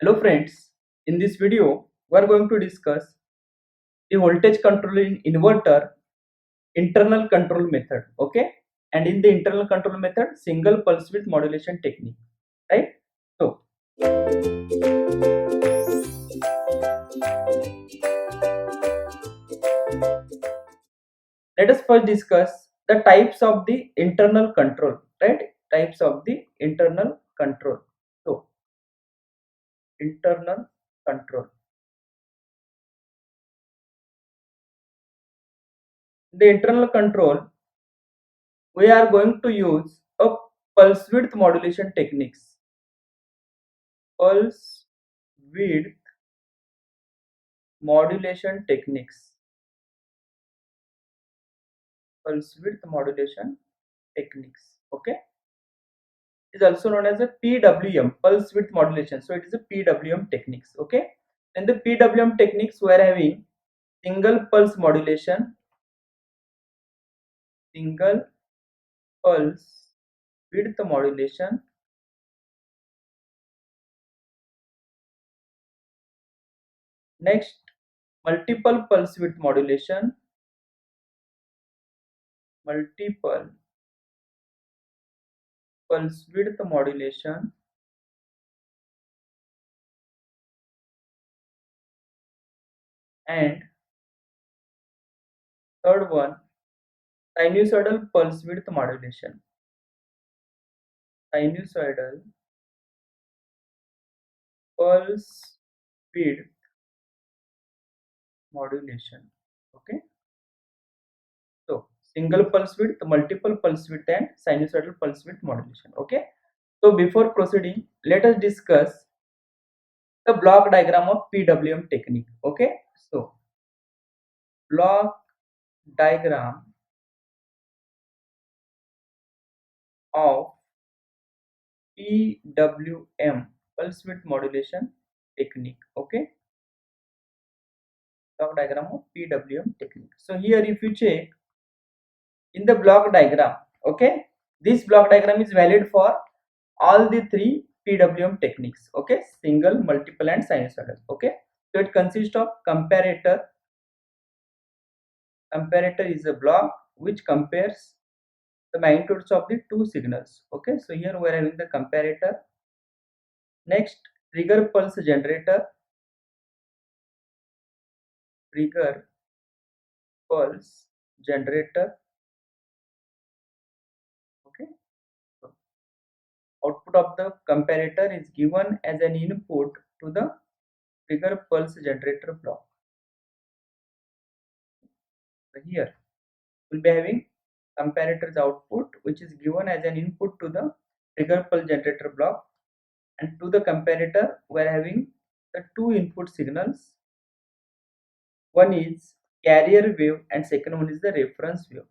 Hello friends, in this video we are going to discuss the voltage control in inverter internal control method. Okay, and in the internal control method single pulse width modulation technique, right? So let us first discuss the types of the internal control, right? Types of the internal control. So internal control, the internal control, we are going to use a pulse width modulation techniques. Pulse width modulation techniques. Pulse width modulation techniques. Okay, is also known as a PWM, pulse width modulation. So it is a PWM techniques. Okay, in the PWM techniques we are having single pulse modulation, single pulse width modulation, next multiple pulse width modulation, multiple pulse width modulation, and third one sinusoidal pulse width modulation. Sinusoidal pulse width modulation. Okay, so single pulse width, multiple pulse width, and sinusoidal pulse width modulation. Okay, so before proceeding, let us discuss the block diagram of PWM technique. Okay, so block diagram of PWM, pulse width modulation technique. Okay, block diagram of PWM technique. So here if you check in the block diagram, okay, this block diagram is valid for all the three PWM techniques. Okay, single, multiple, and sinusoidal. Okay, so it consists of comparator. Comparator is a block which compares the magnitudes of the two signals. Okay, so here we are having the comparator. Next, trigger pulse generator, trigger pulse generator. Okay, so output of the comparator is given as an input to the trigger pulse generator block. So here we'll be having comparator's output which is given as an input to the trigger pulse generator block, and to the comparator we are having the two input signals. One is carrier wave and second one is the reference wave.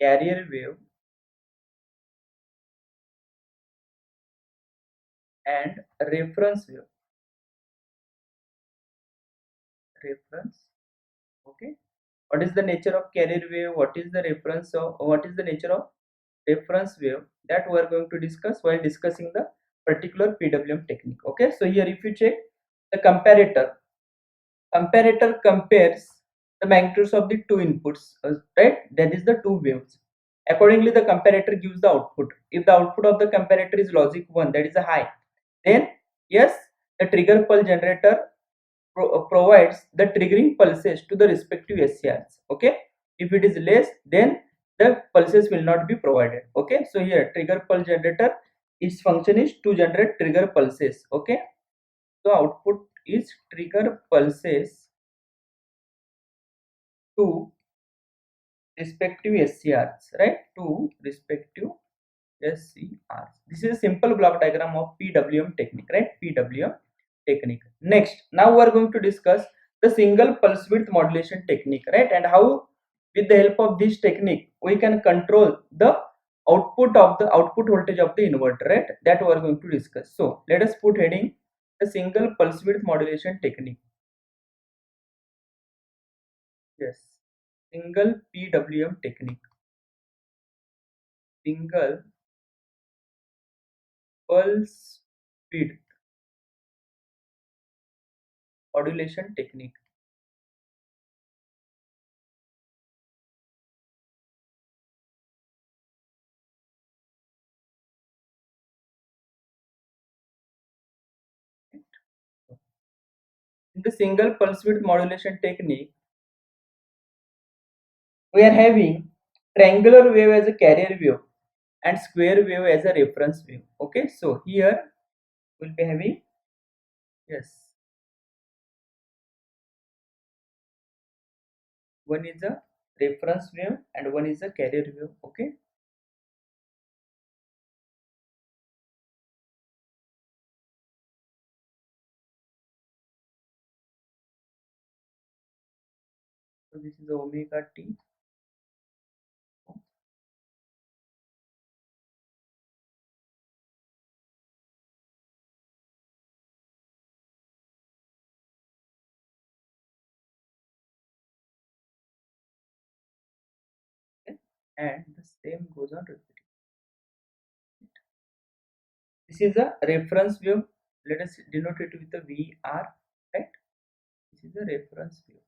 Carrier wave and reference wave. Reference. Okay, what is the nature of carrier wave, what is the reference, of what is the nature of reference wave, that we are going to discuss while discussing the particular PWM technique. Okay, so here if you check the comparator, comparator compares the magnitudes of the two inputs, right, that is the two waves. Accordingly the comparator gives the output. If the output of the comparator is logic 1, that is a high, then yes, the trigger pulse generator provides the triggering pulses to the respective SCRs. Okay, if it is less, then the pulses will not be provided. Okay, so here trigger pulse generator, its function is to generate trigger pulses. Okay, so output is trigger pulses to respective SCRs, right, to respective SCRs. This is a simple block diagram of PWM technique, right, PWM technique. Next, now we are going to discuss the single pulse width modulation technique, right, and how with the help of this technique we can control the output of the output voltage of the inverter, right, that we are going to discuss. So let us put heading the single pulse width modulation technique. Yes, single PWM technique, single pulse width modulation technique. In the single pulse width modulation technique, we are having triangular wave as a carrier wave and square wave as a reference wave. Okay, so here we'll be having, yes, one is a reference wave and one is a carrier wave. Okay, so this is omega t, okay? And the same goes on repeating. This is a reference wave. Let us denote it with a VR, right? This is a reference wave.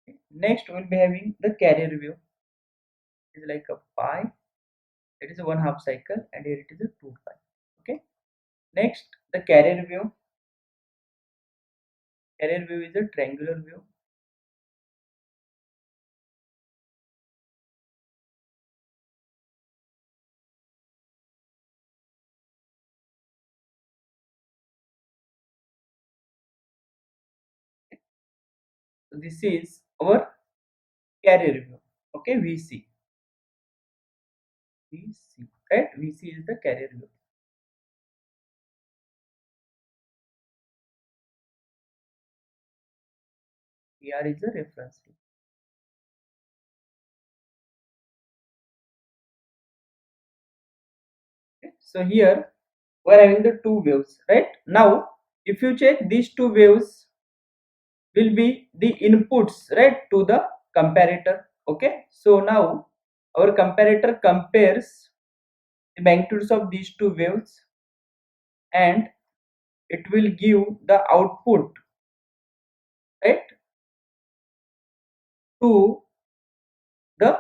Okay. Next, we'll be having the carrier wave. It is like a pi. It is a 1/2 cycle, and here it is a 2 pi. Okay. Next, the carrier wave. Carrier wave is a triangular wave. So this is our carrier wave. Okay, VC. VC, right? VC is the carrier wave. VR is a reference wave. Okay. So here we are having the two waves, right? Now, if you check, these two waves will be the inputs, right, to the comparator. Okay, so now our comparator compares the magnitudes of these two waves and it will give the output, right, to the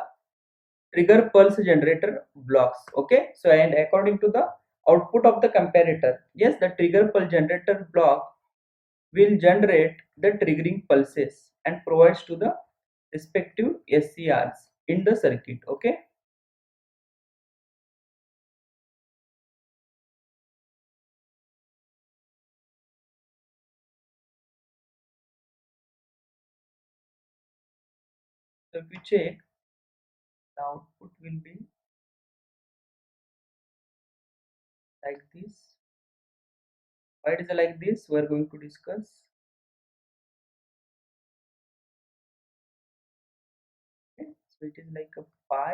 trigger pulse generator blocks. Okay, so and according to the output of the comparator, yes, the trigger pulse generator block will generate the triggering pulses and provides to the respective SCRs in the circuit. Okay, so if you check, the output will be like this. Why it is like this, we are going to discuss. Okay, so it is like a pi,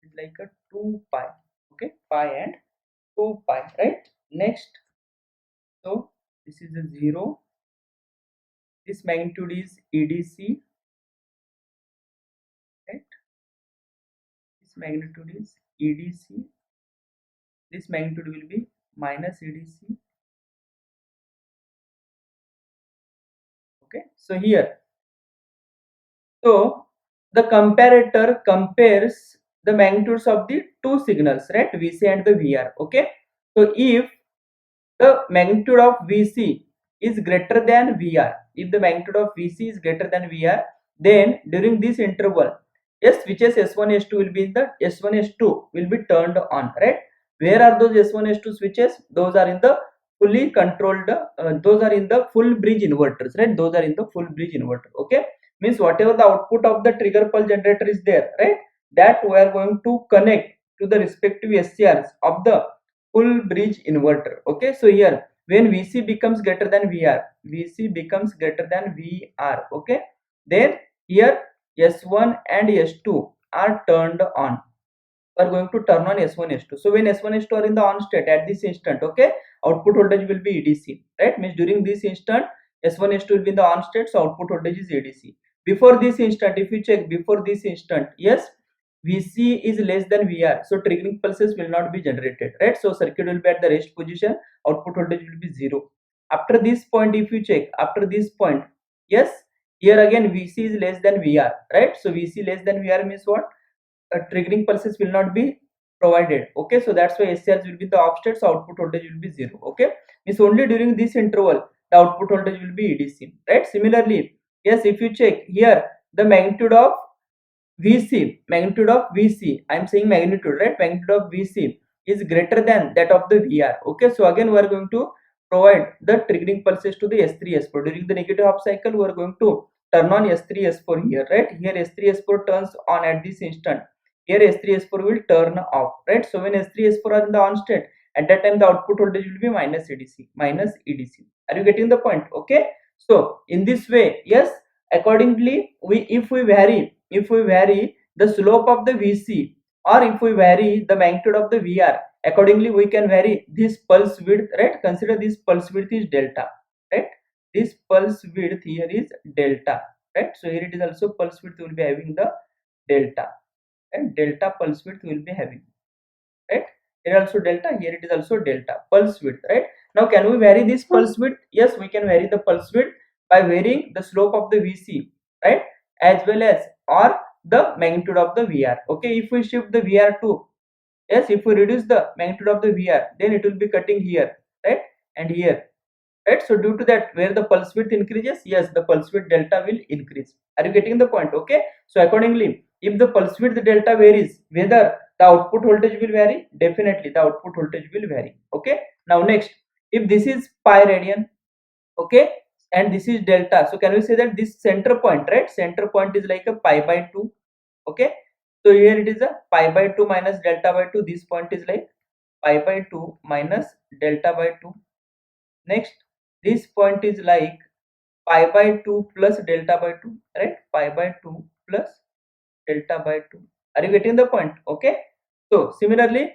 it is like a 2 pi. Okay, pi and 2 pi, right? Next, so this is a 0, this magnitude is EDC, right? This magnitude is EDC, this magnitude will be minus EDC. Okay, so here, so the comparator compares the magnitudes of the two signals, right, VC and the VR. Okay, so if the magnitude of VC is greater than VR, if the magnitude of VC is greater than VR, then during this interval, yes, switches S1 S2 will be in the S1 S2 will be turned on, right? Where are those S1 S2 switches? Those are in the fully controlled, those are in the full bridge inverters, right? Those are in the full bridge inverter. Okay, means whatever the output of the trigger pulse generator is there, right, that we are going to connect to the respective SCRs of the full bridge inverter. Okay, so here when VC becomes greater than VR, VC becomes greater than VR. Okay, then here S1 and S2 are turned on. We are going to turn on S1 S2. So when S1 S2 are in the on state at this instant, okay, output voltage will be EDC, right? Means during this instant S1 S2 will be in the on state, so output voltage is EDC. Before this instant, if you check before this instant, yes, Vc is less than Vr, so triggering pulses will not be generated, right? So circuit will be at the rest position, output voltage will be 0. After this point, if you check, after this point, yes, here again Vc is less than Vr, right? So Vc less than Vr means what? Triggering pulses will not be provided, okay? So that's why SCRs will be the off state, so output voltage will be 0, okay? Means only during this interval the output voltage will be EDC, right? Similarly, yes, if you check here, the magnitude of Vc, I am saying magnitude, right? Magnitude of Vc is greater than that of the Vr. Okay, so again we are going to provide the triggering pulses to the S3 S4. During the negative half cycle, we are going to turn on S3 S4 here, right? Here S3 S4 turns on at this instant. Here S3 S4 will turn off, right? So when S3 S4 are in the on state, at that time the output voltage will be minus EDC, minus EDC. Are you getting the point? Okay. So in this way, yes, accordingly, if we vary the slope of the Vc, or if we vary the magnitude of the Vr, accordingly we can vary this pulse width, right? Consider this pulse width is delta, right? This pulse width here is delta, right? So here it is also pulse width will be having the delta, and delta pulse width will be having, right? Here also delta, here it is also delta pulse width, right? Now can we vary this pulse width? Yes, we can vary the pulse width by varying the slope of the Vc, right, as well as or the magnitude of the Vr. Okay, if we shift the Vr to, yes, if we reduce the magnitude of the Vr, then it will be cutting here, right, and here, right? So due to that, where the pulse width increases, yes, the pulse width delta will increase. Are you getting the point? Okay, so accordingly, if the pulse width delta varies, whether the output voltage will vary, definitely the output voltage will vary. Okay, now next, if this is pi radian, okay, and this is delta, so can we say that this center point, right, center point is like a pi by 2. Okay, so here it is a pi by 2 minus delta by 2. This point is like pi by 2 minus delta by 2. Next, this point is like pi by 2 plus delta by 2, right? Pi by 2 plus delta by 2. Are you getting the point? Okay. So similarly,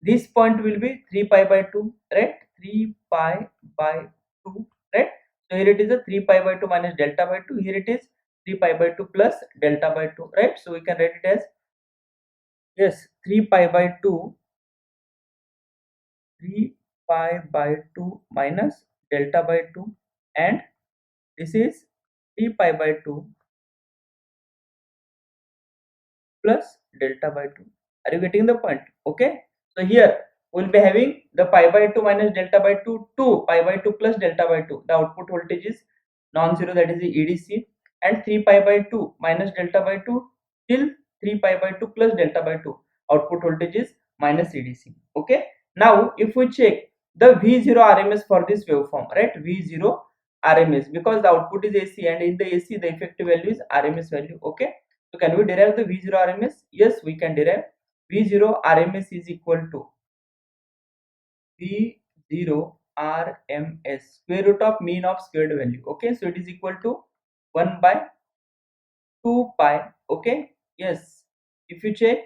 this point will be 3 pi by 2, right? 3 pi by 2, right? So here it is a 3 pi by 2 minus delta by 2. Here it is 3 pi by 2 plus delta by 2, right? So we can write it as, yes, 3 pi by 2, 3 pi by 2 minus delta by 2, and this is 3 pi by 2 plus delta by 2. Are you getting the point? Okay. So here we will be having the pi by 2 minus delta by 2 to pi by 2 plus delta by 2. The output voltage is non-zero, that is the EDC, and 3 pi by 2 minus delta by 2 till 3 pi by 2 plus delta by 2. Output voltage is minus EDC. Okay. Now if we check the V0 RMS for this waveform, right? V0 RMS, because the output is AC, and in the AC the effective value is RMS value. Okay. So can we derive the V0 RMS? Yes, we can derive. V0 RMS is equal to V0 RMS square root of mean of squared value. Okay, so it is equal to 1 by 2 pi. Okay, yes, if you check,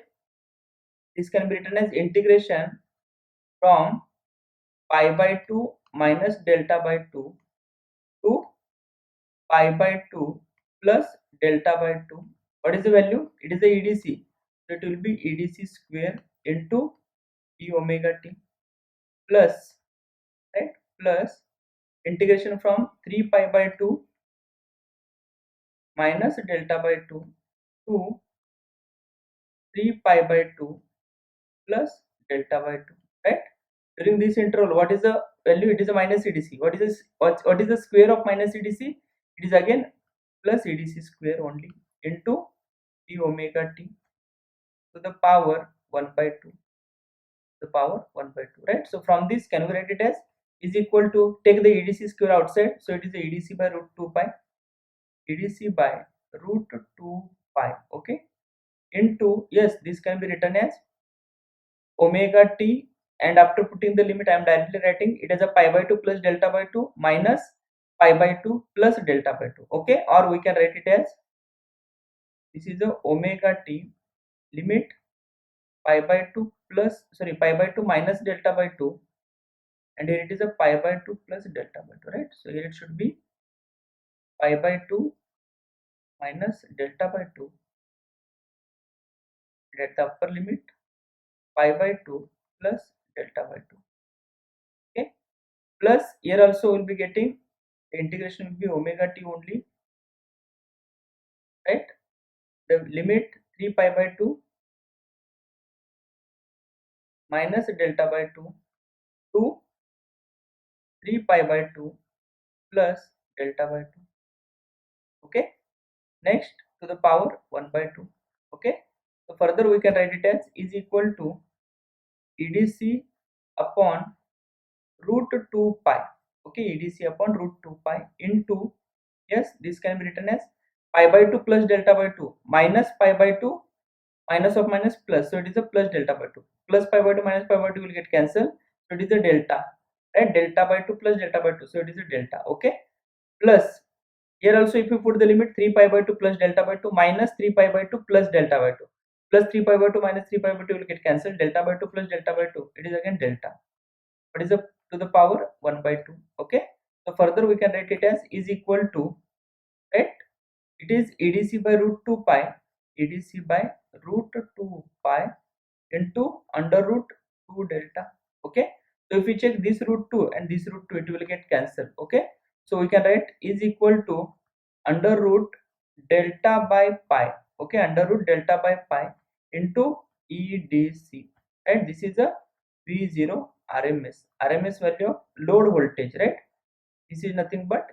this can be written as integration from pi by 2 minus delta by 2 to pi by 2 plus delta by 2. What is the value? It is the EDC. So it will be EDC square into d omega t plus, right, plus integration from 3 pi by 2 minus delta by 2 to 3 pi by 2 plus delta by 2, right? During this interval, what is the value? It is a minus EDC. What is this? What is the square of minus EDC? It is again plus EDC square only into d omega t to the power 1 by 2, the power 1 by 2, right? So from this, can we write it as is equal to, take the EDC square outside, so it is the EDC by root 2 pi, EDC by root 2 pi, okay, into, yes, this can be written as omega t, and after putting the limit I am directly writing it as a pi by 2 plus delta by 2 minus pi by 2 plus delta by 2, okay, or we can write it as, this is the omega t limit pi by 2 plus, sorry, pi by 2 minus delta by 2, and here it is a pi by 2 plus delta by 2, right? So here it should be pi by 2 minus delta by 2 at the upper limit pi by 2 plus delta by 2. Okay, plus here also we'll be getting the integration will be omega t only, right? The limit 3 pi by 2 minus delta by 2 to 3 pi by 2 plus delta by 2. Okay, next to the power 1 by 2. Okay, so further we can write it as is equal to edc upon root 2 pi. Okay, edc upon root 2 pi into, yes, this can be written as pi by 2 plus delta by 2 minus pi by 2 minus of minus plus, so it is a plus delta by 2, plus pi by 2 minus pi by 2 will get cancelled, so it is a delta, right? Delta by 2 plus delta by 2, so it is a delta. Okay, plus here also if you put the limit 3 pi by 2 plus delta by 2 minus 3 pi by 2 plus delta by 2, plus 3 pi by 2 minus 3 pi by 2 will get cancelled, delta by 2 plus delta by 2, it is again delta, what is up to the power 1 by 2. Okay, so further we can write it as is equal to, right, it is edc by root 2 pi, edc by root 2 pi into under root 2 delta. Okay, so if we check this root 2 and this root 2, it will get cancelled. Okay, so we can write is equal to under root delta by pi. Okay, under root delta by pi into edc, right? This is a v0 rms value of load voltage, right? This is nothing but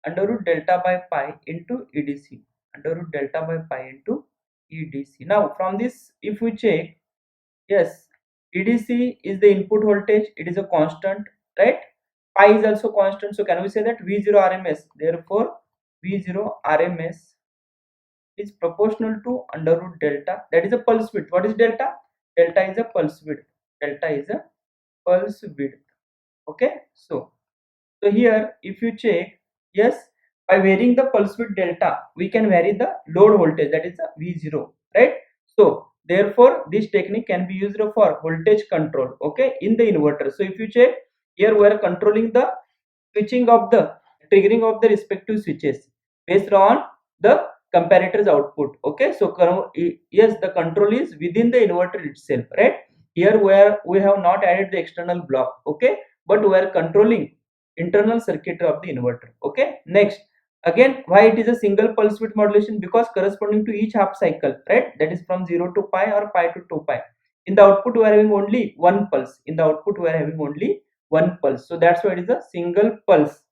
under root delta by pi into edc, under root delta by pi into edc. Now from this if we check, yes, edc is the input voltage, it is a constant, right? Pi is also constant, so can we say that v0 rms, therefore v0 rms is proportional to under root delta, that is a pulse width. What is delta? Delta is a pulse width, delta is a pulse width. Okay, so here if you check, yes, by varying the pulse width delta we can vary the load voltage, that is the v0, right? So therefore this technique can be used for voltage control, okay, in the inverter. So if you check here, we are controlling the switching of the triggering of the respective switches based on the comparator's output. Okay, so yes, the control is within the inverter itself, right? Here where we have not added the external block, okay, but we are controlling internal circuitry of the inverter. Okay, next, again, why it is a single pulse width modulation? Because corresponding to each half cycle, right, that is from 0 to pi or pi to 2 pi, in the output we are having only one pulse, in the output we are having only one pulse, so that's why it is a single pulse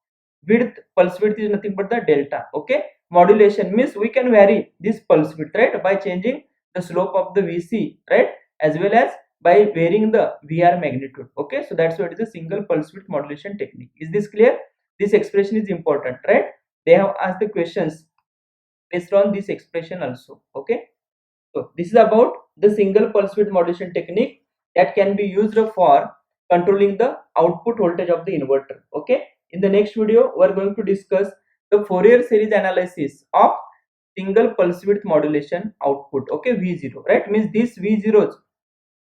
width. Pulse width is nothing but the delta. Okay, modulation means we can vary this pulse width, right, by changing the slope of the vc, right, as well as by varying the VR magnitude. Okay, so that's why it is a single pulse width modulation technique. Is this clear? This expression is important, right? They have asked the questions based on this expression also. Okay, so this is about the single pulse width modulation technique that can be used for controlling the output voltage of the inverter. Okay, in the next video we are going to discuss the Fourier series analysis of single pulse width modulation output. Okay, v0, right, means this v0's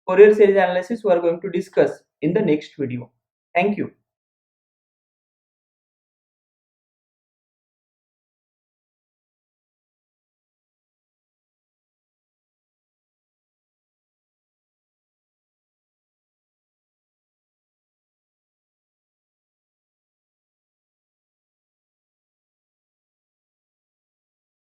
Fourier series analysis we are going to discuss in the next video. Thank you.